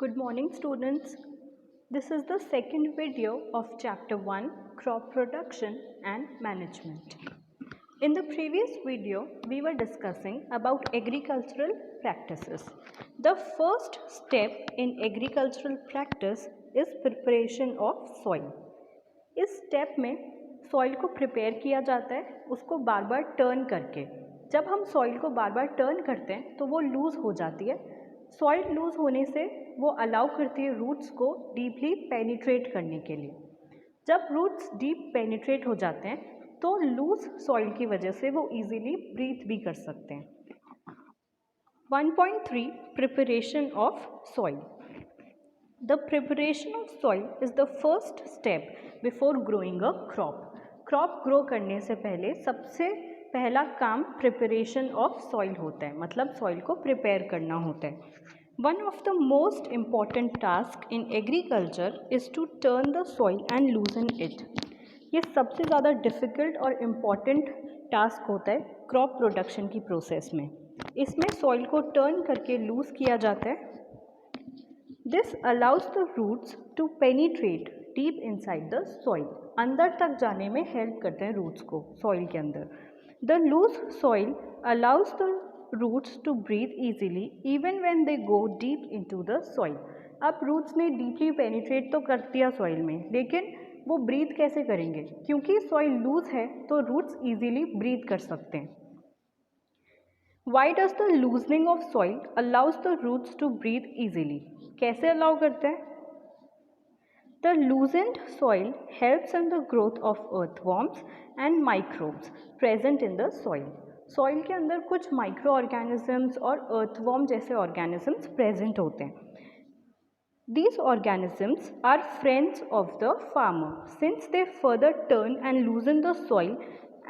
Good morning students. This is the second video of chapter 1 crop production and management. In the previous video we were discussing about agricultural practices. The first step in agricultural practice is preparation of soil. इस step में soil को prepare किया जाता है उसको बार बार turn करके. जब हम सॉइल को बार बार टर्न करते हैं तो वो लूज़ हो जाती है. सॉइल लूज़ होने से वो अलाउ करती है रूट्स को डीपली पेनिट्रेट करने के लिए. जब रूट्स डीप पेनिट्रेट हो जाते हैं तो लूज सॉइल की वजह से वो इजीली ब्रीथ भी कर सकते हैं. 1.3 preparation of soil. The preparation of soil is the first step before growing a crop. Crop grow करने से पहले सबसे पहला काम प्रिपरेशन ऑफ सॉइल होता है, मतलब सॉइल को प्रिपेयर करना होता है. One of the most important task in agriculture is to turn the soil and loosen it. ये सबसे ज़्यादा डिफ़िकल्ट और इम्पॉर्टेंट टास्क होता है क्रॉप प्रोडक्शन की प्रोसेस में. इसमें सॉइल को टर्न करके लूज़ किया जाता है. This allows the roots to penetrate deep inside the soil. अंदर तक जाने में हेल्प करते हैं रूट्स को सॉइल के अंदर. The loose soil allows the roots to breathe easily even when they go deep into the soil. अब रूट्स ने डीपली पेनिट्रेट तो कर दिया सॉइल में, लेकिन वो ब्रीथ कैसे करेंगे? क्योंकि सॉइल लूज है तो रूट्स इजीली ब्रीथ कर सकते हैं. Why does the loosening of soil allows the roots to breathe easily? कैसे अलाउ करते हैं? The loosened soil helps in the growth of earthworms and microbes present in the soil. Soil के अंदर कुछ micro organisms और earthworm जैसे organisms present होते हैं. These organisms are friends of the farmer since they further turn and loosen the soil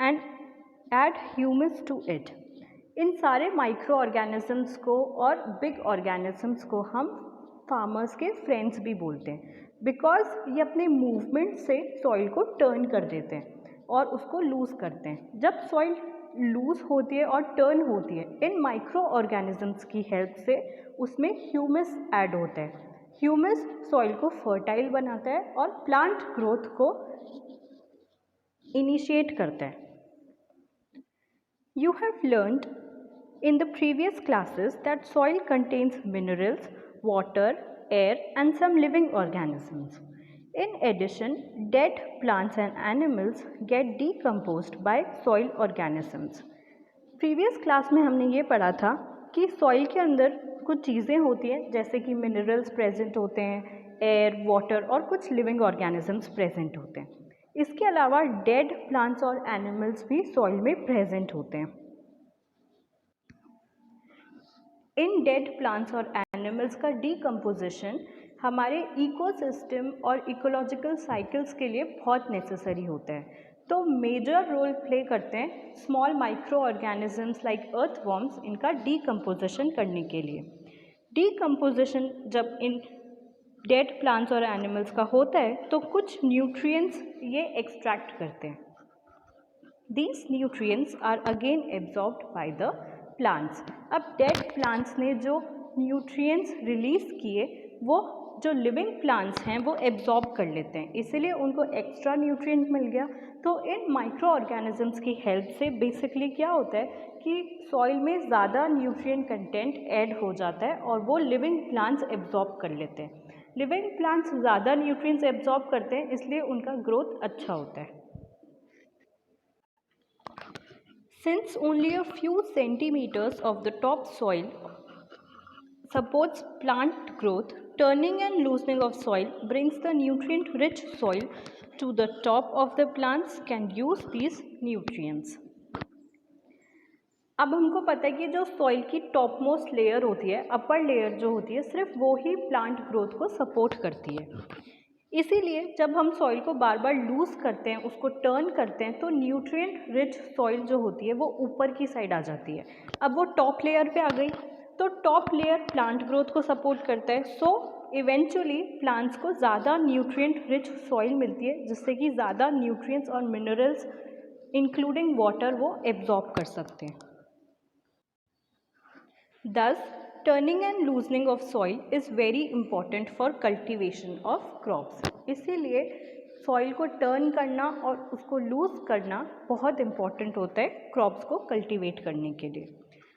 and add humus to it. इन सारे micro organisms को और बिग ऑर्गेनिजम्स को हम फार्मर्स के फ्रेंड्स भी बोलते हैं, बिकॉज ये अपने मूवमेंट से सॉइल को टर्न कर देते हैं और उसको लूज़ करते हैं. जब सॉइल लूज़ होती है और टर्न होती है, इन माइक्रो ऑर्गेनिजम्स की हेल्प से उसमें ह्यूमस ऐड होता है. ह्यूमस सॉइल को फर्टाइल बनाता है और प्लांट ग्रोथ को इनिशिएट करता है. You have learned in the previous classes that soil contains minerals, water, air and some living organisms. In addition, dead plants and animals get decomposed by soil organisms. Previous class में हमने ये पढ़ा था कि soil के अंदर कुछ चीज़ें होती हैं जैसे कि minerals present होते हैं, air, water और कुछ living organisms present होते हैं. इसके अलावा डेड प्लांट्स और एनिमल्स भी सॉइल में प्रेजेंट होते हैं. इन डेड प्लांट्स और एनिमल्स का डीकम्पोजिशन हमारे इकोसिस्टम और इकोलॉजिकल साइकिल्स के लिए बहुत नेसेसरी होता है. तो मेजर रोल प्ले करते हैं small micro organisms like earthworms इनका डीकम्पोजिशन करने के लिए. डीकम्पोजिशन जब इन डेड प्लांट्स और एनिमल्स का होता है तो कुछ न्यूट्रिएंट्स ये एक्सट्रैक्ट करते हैं. These nutrients are again absorbed by the plants. अब डेड प्लांट्स ने जो न्यूट्रिएंट्स रिलीज किए वो जो लिविंग प्लांट्स हैं वो एब्जॉर्ब कर लेते हैं, इसीलिए उनको एक्स्ट्रा न्यूट्रिएंट मिल गया. तो इन माइक्रो ऑर्गेनिजम्स की हेल्प से बेसिकली क्या होता है कि सॉइल में ज़्यादा न्यूट्रिएंट कंटेंट ऐड हो जाता है और वो लिविंग प्लांट्स एब्जॉर्ब कर लेते हैं. लिविंग प्लांट्स ज़्यादा न्यूट्रिएंट्स एब्जॉर्ब करते हैं इसलिए उनका ग्रोथ अच्छा होता है. Since only a few centimeters of the top soil supports plant growth, turning and loosening of soil brings the nutrient-rich soil to the top of the plants can use these nutrients. अब हमको पता है कि जो soil की top most layer होती है, upper layer जो होती है, सिर्फ वो ही प्लांट ग्रोथ को सपोर्ट करती है. इसीलिए जब हम सॉइल को बार बार लूज़ करते हैं, उसको टर्न करते हैं, तो न्यूट्रिएंट रिच सॉइल जो होती है वो ऊपर की साइड आ जाती है. अब वो टॉप लेयर पे आ गई तो टॉप लेयर प्लांट ग्रोथ को सपोर्ट करता है. सो इवेंचुअली प्लांट्स को ज़्यादा न्यूट्रिएंट रिच सॉइल मिलती है जिससे कि ज़्यादा न्यूट्रिएंट्स और मिनरल्स इंक्लूडिंग वाटर वो एब्जॉर्ब कर सकते हैं. Thus, turning and loosening of soil is very important for cultivation of crops. इसीलिए सॉइल को टर्न करना और उसको लूज़ करना बहुत इम्पॉर्टेंट होता है क्रॉप्स को कल्टीवेट करने के लिए।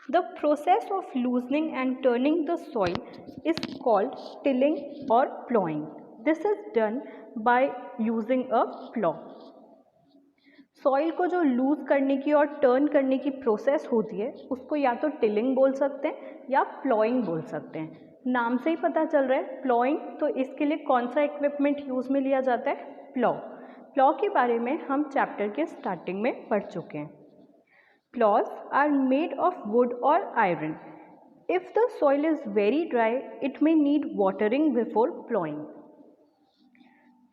The process of loosening and turning the soil is called tilling और ploughing. This is done by using a plough. Soil को जो लूज़ करने की और टर्न करने की प्रोसेस होती है उसको या तो टिलिंग बोल सकते हैं या प्लॉइंग बोल सकते हैं। नाम से ही पता चल रहा है प्लॉइंग, तो इसके लिए कौन सा इक्विपमेंट यूज़ में लिया जाता है? प्लॉ। प्लॉ के बारे में हम चैप्टर के स्टार्टिंग में पढ़ चुके हैं। Ploughs are made of wood और iron. If the soil is very dry it may need watering before ploughing.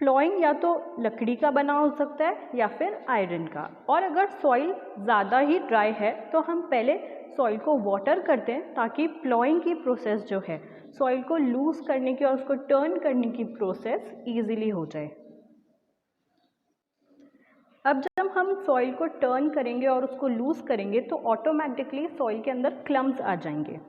Ploughing या तो लकड़ी का बना हो सकता है या फिर आयरन का, और अगर सॉइल ज़्यादा ही ड्राई है तो हम पहले सॉइल को वाटर करते हैं ताकि प्लॉइंग की प्रोसेस जो है सॉइल को लूज़ करने की और उसको टर्न करने की प्रोसेस ईजिली हो जाए। अब जब हम सॉइल को टर्न करेंगे और उसको लूज़ करेंगे तो ऑटोमेटिकली सॉइल के अंदर क्लम्स आ जाएंगे।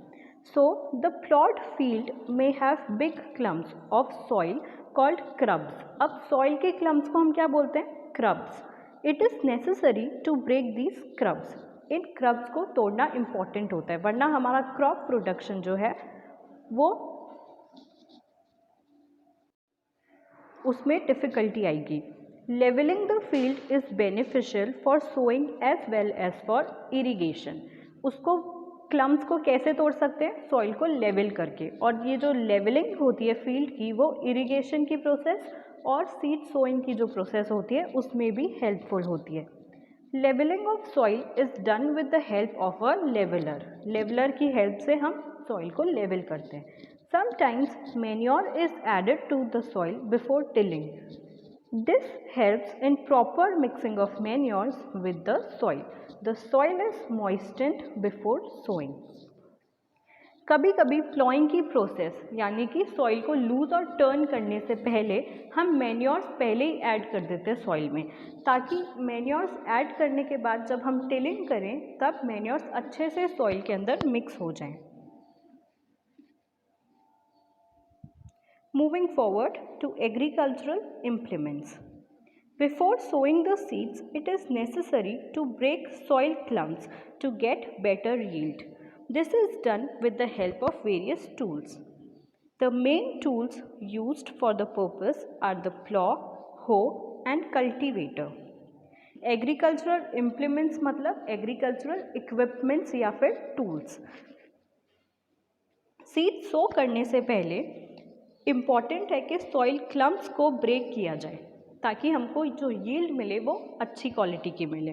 So the ploughed field may have big clumps of soil called crumbs. अब सॉइल के क्लम्स को हम क्या बोलते हैं? Crumbs. It is necessary to break these crumbs. इन क्रब्स को तोड़ना इम्पॉर्टेंट होता है, वरना हमारा क्रॉप प्रोडक्शन जो है वो उसमें डिफ़िकल्टी आएगी। Levelling the field is beneficial for sowing as well as for irrigation. उसको क्लम्स को कैसे तोड़ सकते हैं? सॉइल को लेवल करके, और ये जो लेवलिंग होती है फील्ड की वो इरिगेशन की प्रोसेस और सीड सोइंग की जो प्रोसेस होती है उसमें भी हेल्पफुल होती है। Levelling of soil is done with the help of a leveller. Leveller की हेल्प से हम सॉइल को लेवल करते हैं। Sometimes manure is added to the soil before tilling. This helps in proper mixing of manures with the soil. The soil is moistened before sowing. कभी कभी ploughing की process यानी कि सॉइल को लूज और टर्न करने से पहले हम मैन्योर्स पहले ही ऐड कर देते हैं सॉइल में, ताकि मैन्योर्स ऐड करने के बाद जब हम टिलिंग करें तब मैन्योर्स अच्छे से सॉइल के अंदर मिक्स हो जाएं। Moving forward to agricultural implements. Before sowing the seeds, it is necessary to break soil clumps to get better yield. This is done with the help of various tools. The main tools used for the purpose are the plow, hoe and cultivator. Agricultural implements मतलब agricultural equipments या फिर tools. Seed सो करने से पहले important है कि soil clumps को break किया जाए ताकि हमको जो यील्ड मिले वो अच्छी क्वालिटी की मिले।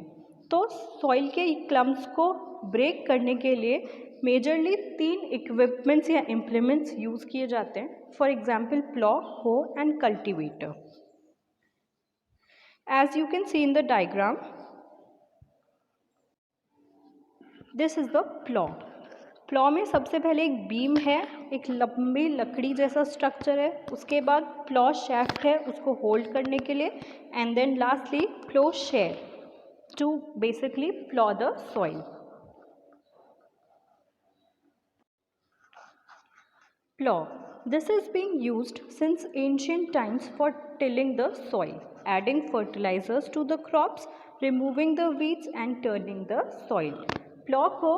तो सॉइल के क्लम्प्स को ब्रेक करने के लिए मेजरली 3 इक्विपमेंट्स या इम्प्लीमेंट्स यूज़ किए जाते हैं। For example plough, hoe and cultivator. As you can see in the diagram, this is the plough. Plough में सबसे पहले एक बीम है, एक लंबी लकड़ी जैसा स्ट्रक्चर है, उसके बाद प्लॉ शैफ्ट है उसको होल्ड करने के लिए, and then lastly ploughshare to basically plough the soil. Plough, this is being used since ancient times for tilling the soil, adding fertilizers to the crops, removing the weeds and turning the soil. Plough को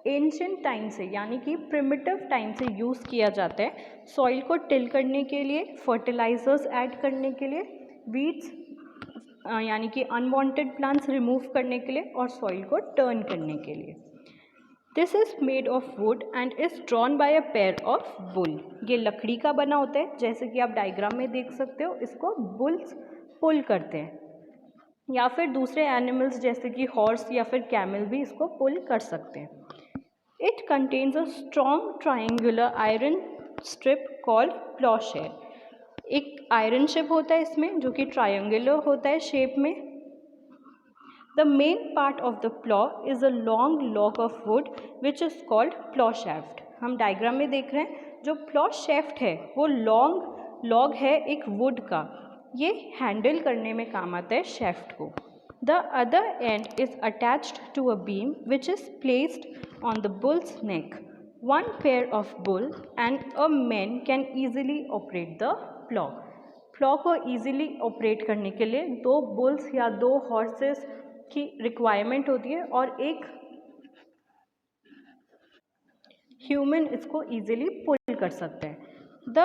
ancient time से यानी कि primitive time से use किया जाता है soil को till करने के लिए, फर्टिलाइजर्स ऐड करने के लिए, वीड्स यानी कि अनवांटेड प्लांट्स रिमूव करने के लिए और सॉइल को टर्न करने के लिए। This is made of would and is drawn by a pair of bull. ये लकड़ी का बना होता है, जैसे कि आप डायग्राम में देख सकते हो, इसको बुल्स पुल करते हैं, या फिर दूसरे एनिमल्स जैसे कि हॉर्स या फिर कैमल भी इसको पुल कर सकते हैं। It contains a strong triangular iron strip called plowshare. एक आयरन शिप होता है इसमें जो कि ट्रायंगुलर होता है शेप में। The main part of the plow is a long log of wood which is called plow shaft. हम डायग्राम में देख रहे हैं, जो प्लॉ शेफ्ट है वो लॉन्ग लॉग है एक वुड का, ये हैंडल करने में काम आता है शेफ्ट को। The other end is attached to a beam which is placed on the bull's neck. One pair of bull and a man can easily operate the plow. Plough को ईजिली ऑपरेट करने के लिए 2 बुल्स या 2 horses की requirement होती है और एक ह्यूमन इसको ईजिली पुल कर सकते हैं। The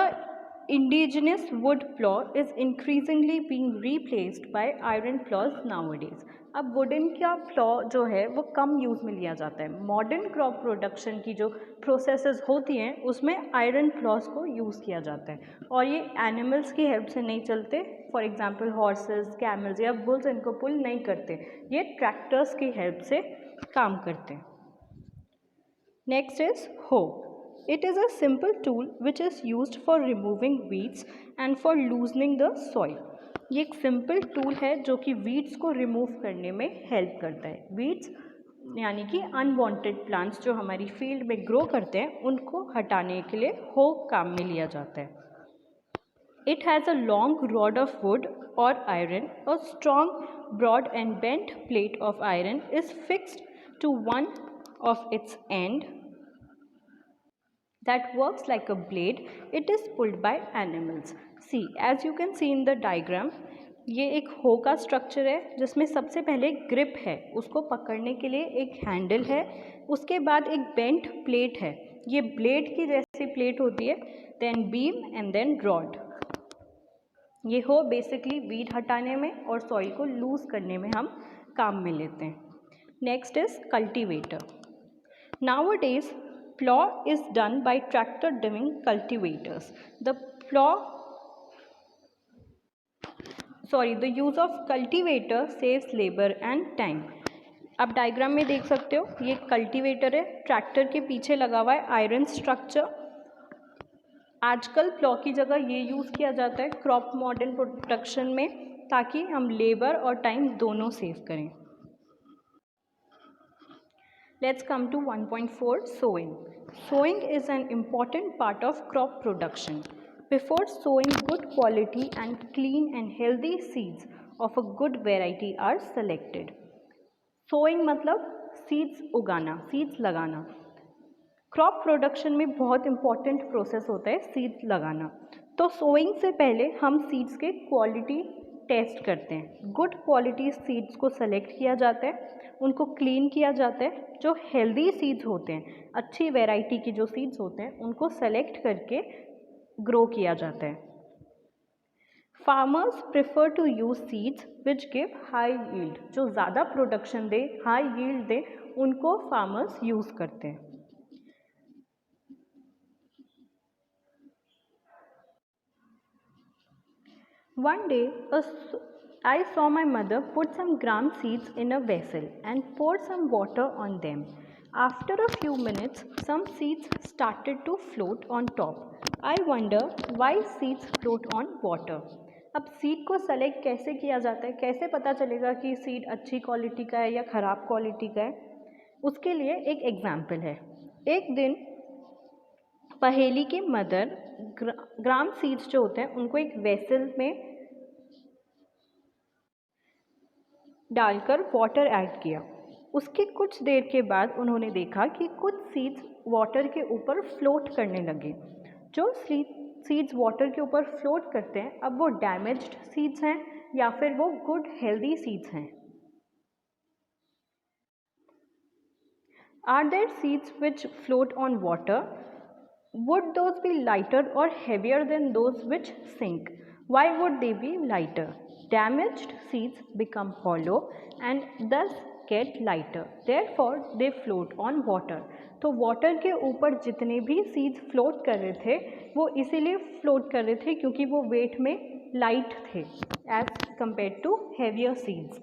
indigenous would plough is increasingly being replaced by iron applause nowadays. अब वुडन का प्लॉ जो है वो कम यूज़ में लिया जाता है। मॉडर्न क्रॉप प्रोडक्शन की जो प्रोसेसेस होती हैं उसमें आयरन प्लॉज को यूज़ किया जाता है और ये एनिमल्स की हेल्प से नहीं चलते। फॉर एग्जांपल हॉर्सेस, कैमल्स या बुल्स इनको पुल नहीं करते, ये ट्रैक्टर्स की हेल्प से काम करते हैं। Next is hoe. It is a simple tool which is used for removing weeds and for loosening the soil. ये एक सिंपल टूल है जो कि वीड्स को रिमूव करने में हेल्प करता है। वीड्स यानी कि अनवांटेड प्लांट्स जो हमारी फील्ड में ग्रो करते हैं उनको हटाने के लिए हो काम में लिया जाता है। It has a long rod of wood or iron. A strong, broad and bent plate of iron is fixed to one of its end that works like a blade. It is pulled by animals. See, as you can see in the diagram, ये एक हो का structure है जिसमें सबसे पहले grip है, उसको पकड़ने के लिए एक हैंडल है, उसके बाद एक बेंट प्लेट है, ये ब्लेड की जैसी प्लेट होती है, then beam and then rod. ये हो बेसिकली वीड हटाने में और सॉइल को लूज करने में हम काम में लेते हैं। Next is cultivator. Nowadays, plow is done by tractor driven cultivators. The use of cultivator saves labor and time. अब डायग्राम में देख सकते हो, ये कल्टीवेटर है, ट्रैक्टर के पीछे लगा हुआ है आयरन स्ट्रक्चर। आजकल प्लॉ की जगह ये यूज़ किया जाता है क्रॉप मॉडर्न प्रोडक्शन में, ताकि हम लेबर और टाइम दोनों सेव करें। Let's come to 1.4 sowing. Sowing is an important part of crop production. Before sowing, good quality and clean and healthy seeds of a good variety are selected. Sowing मतलब seeds उगाना, seeds लगाना। Crop production में बहुत important process होता है seeds लगाना। तो sowing से पहले हम सीड्स के क्वालिटी टेस्ट करते हैं। गुड क्वालिटी सीड्स को सेलेक्ट किया जाता है, उनको क्लीन किया जाता है। जो हेल्दी सीड्स होते हैं, अच्छी वैरायटी की जो सीड्स होते हैं, उनको सेलेक्ट करके ग्रो किया जाता है। Farmers prefer to use seeds which give high yield. जो ज़्यादा प्रोडक्शन दे, हाई यील्ड दे, उनको फार्मर्स यूज़ करते हैं। One day, I saw my mother put some gram seeds in a vessel and pour some water on them. After a few minutes, some seeds started to float on top. I wonder why seeds float on water. अब seed को select कैसे किया जाता है, कैसे पता चलेगा कि सीड अच्छी क्वालिटी का है या ख़राब क्वालिटी का है? उसके लिए एक एग्जाम्पल है। एक दिन पहेली की मदर ग्राम सीड्स जो होते हैं उनको एक वेसल में डालकर वाटर ऐड किया। उसके कुछ देर के बाद उन्होंने देखा कि कुछ सीड्स वाटर के ऊपर फ्लोट करने लगे। जो सीड्स वाटर के ऊपर फ्लोट करते हैं, अब वो डैमेज्ड सीड्स हैं या फिर वो गुड हेल्दी सीड्स हैं? Are there seeds which float on water? Would those be lighter or heavier than those which sink? Why would they be lighter? Damaged seeds become hollow and thus get lighter. Therefore, they float on water. तो water के ऊपर जितने भी seeds float कर रहे थे वो इसीलिए फ्लोट कर रहे थे क्योंकि वो वेट में लाइट थे as compare to heavier seeds.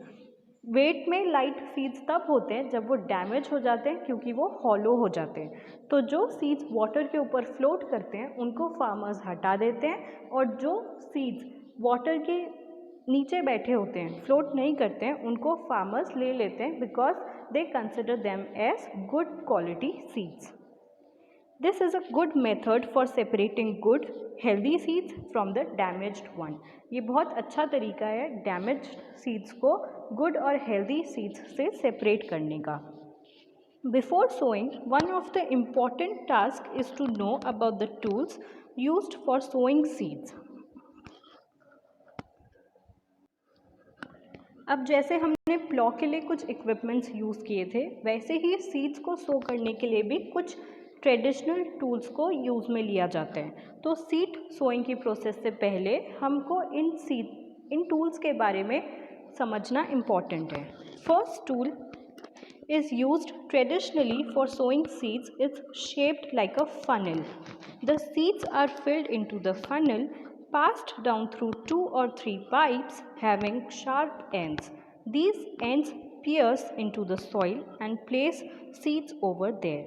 Weight में लाइट सीड्स तब होते हैं जब वो डैमेज हो जाते हैं क्योंकि वो हॉलो हो जाते हैं। तो जो सीड्स वाटर के ऊपर फ्लोट करते हैं उनको फार्मर्स हटा देते हैं और जो सीड्स वाटर के नीचे बैठे होते हैं, फ्लोट नहीं करते हैं, उनको फार्मर्स ले लेते हैं because they consider them as good quality seeds. This is a good method for separating good healthy seeds from the damaged one. ये बहुत अच्छा तरीका है डैमेज्ड सीड्स को गुड और हेल्दी सीड्स से सेपरेट करने का। Before sowing, one of the important tasks is to know about the tools used for sowing seeds. अब जैसे हमने प्लॉ के लिए कुछ इक्विपमेंट्स यूज़ किए थे, वैसे ही सीड्स को सो करने के लिए भी कुछ ट्रेडिशनल टूल्स को यूज़ में लिया जाता है। तो सीड सोइंग की प्रोसेस से पहले हमको इन टूल्स के बारे में समझना इम्पॉर्टेंट है। First tool is used traditionally for sowing seeds is shaped like a funnel. The seeds are filled into the funnel, passed down through 2 or 3 pipes having sharp ends. These ends pierce into the soil and place seeds over there.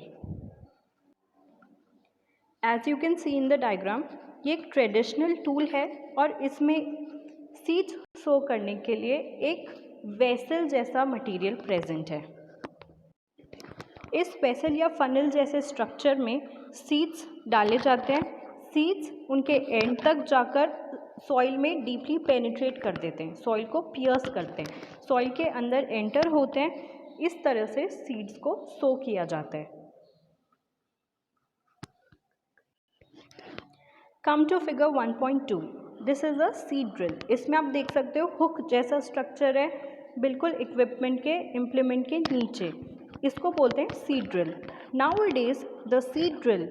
As you can see in the diagram, ये एक traditional tool है और इसमें seeds सो करने के लिए एक vessel जैसा मटेरियल प्रेजेंट है। इस वेसल या फनल जैसे स्ट्रक्चर में सीड्स डाले जाते हैं। सीड्स उनके एंड तक जाकर सॉइल में डीपली पेनिट्रेट कर देते हैं, सॉइल को पियर्स करते हैं, सॉइल के अंदर एंटर होते हैं। इस तरह से सीड्स को सो किया जाता है। Come to figure 1.2, this is a seed drill. इसमें आप देख सकते हो हुक जैसा स्ट्रक्चर है बिल्कुल इक्विपमेंट के इम्प्लीमेंट के नीचे, इसको बोलते हैं seed drill. Nowadays the seed drill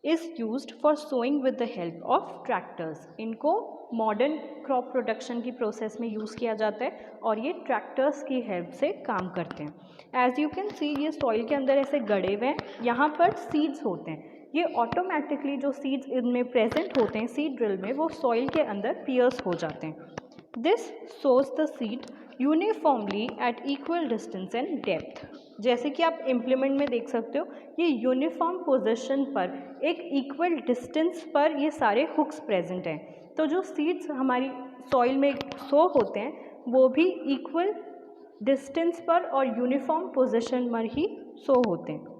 is used for sowing with the help of tractors. इनको मॉडर्न क्रॉप प्रोडक्शन की प्रोसेस में यूज़ किया जाता है और ये ट्रैक्टर्स की हेल्प से काम करते हैं। एज यू कैन सी ये सॉइल के अंदर ऐसे गड़े हुए हैं, यहाँ पर सीड्स होते हैं। ये ऑटोमेटिकली जो सीड्स इनमें प्रेजेंट होते हैं सीड ड्रिल में, वो सॉइल के अंदर पियर्स हो जाते हैं। This shows the seed uniformly eight equal distance and depth. जैसे कि आप इम्प्लीमेंट में देख सकते हो, ये यूनिफॉर्म पोजीशन पर एक इक्वल डिस्टेंस पर ये सारे हुक्स प्रेजेंट हैं। तो जो सीड्स हमारी सॉइल में सो होते हैं वो भी इक्वल डिस्टेंस पर और यूनिफॉर्म पोजीशन पर ही सो होते हैं।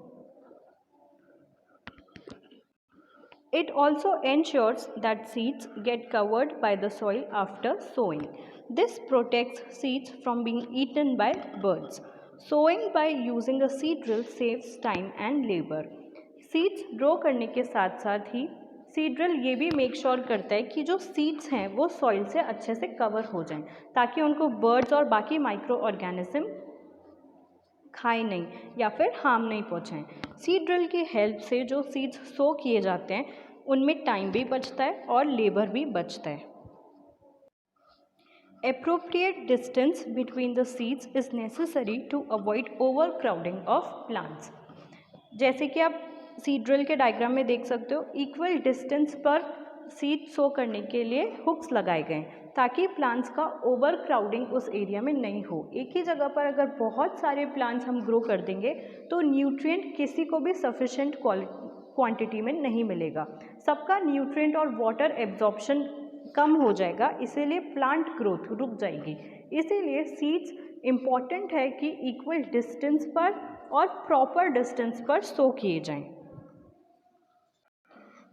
It also ensures that seeds get covered by the soil after sowing. This protects seeds from being eaten by birds. Sowing by using a seed drill saves time and labor. Seeds grow करने के साथ साथ ही seed drill ये भी make sure करता है कि जो सीड्स हैं वो सॉइल से अच्छे से कवर हो जाएं, ताकि उनको बर्ड्स और बाकी माइक्रो ऑर्गेनिज्म खाए नहीं या फिर हार्म नहीं पहुँचाएं। सीड ड्रिल की हेल्प से जो सीड्स सो किए जाते हैं उनमें टाइम भी बचता है और लेबर भी बचता है। Appropriate distance between the seeds is necessary to avoid overcrowding of plants. जैसे कि आप सीड ड्रिल के डायग्राम में देख सकते हो, इक्वल डिस्टेंस पर सीड सो करने के लिए हुक्स लगाए गए ताकि प्लांट्स का ओवर क्राउडिंग उस एरिया में नहीं हो। एक ही जगह पर अगर बहुत सारे प्लांट्स हम ग्रो कर देंगे तो न्यूट्रिएंट किसी को भी सफिशेंट क्वांटिटी में नहीं मिलेगा, सबका न्यूट्रिएंट और वाटर एब्जॉर्प्शन कम हो जाएगा, इसीलिए प्लांट ग्रोथ रुक जाएगी। इसीलिए सीड्स इम्पॉर्टेंट है कि इक्वल डिस्टेंस पर और प्रॉपर डिस्टेंस पर सो किए जाएं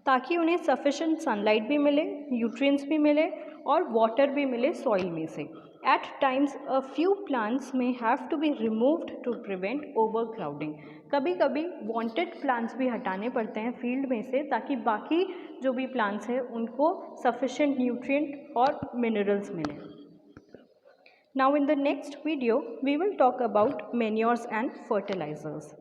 ताकि उन्हें सफिशेंट सनलाइट भी मिले, न्यूट्रिएंट्स भी मिले और वाटर भी मिले सॉइल में से। At times, a few plants may have to be removed to prevent overcrowding. कभी कभी वांटेड प्लांट्स भी हटाने पड़ते हैं फील्ड में से ताकि बाकी जो भी प्लांट्स हैं उनको सफिशेंट न्यूट्रिएंट और मिनरल्स मिलें। Now in the next video, we will talk about manures and fertilizers.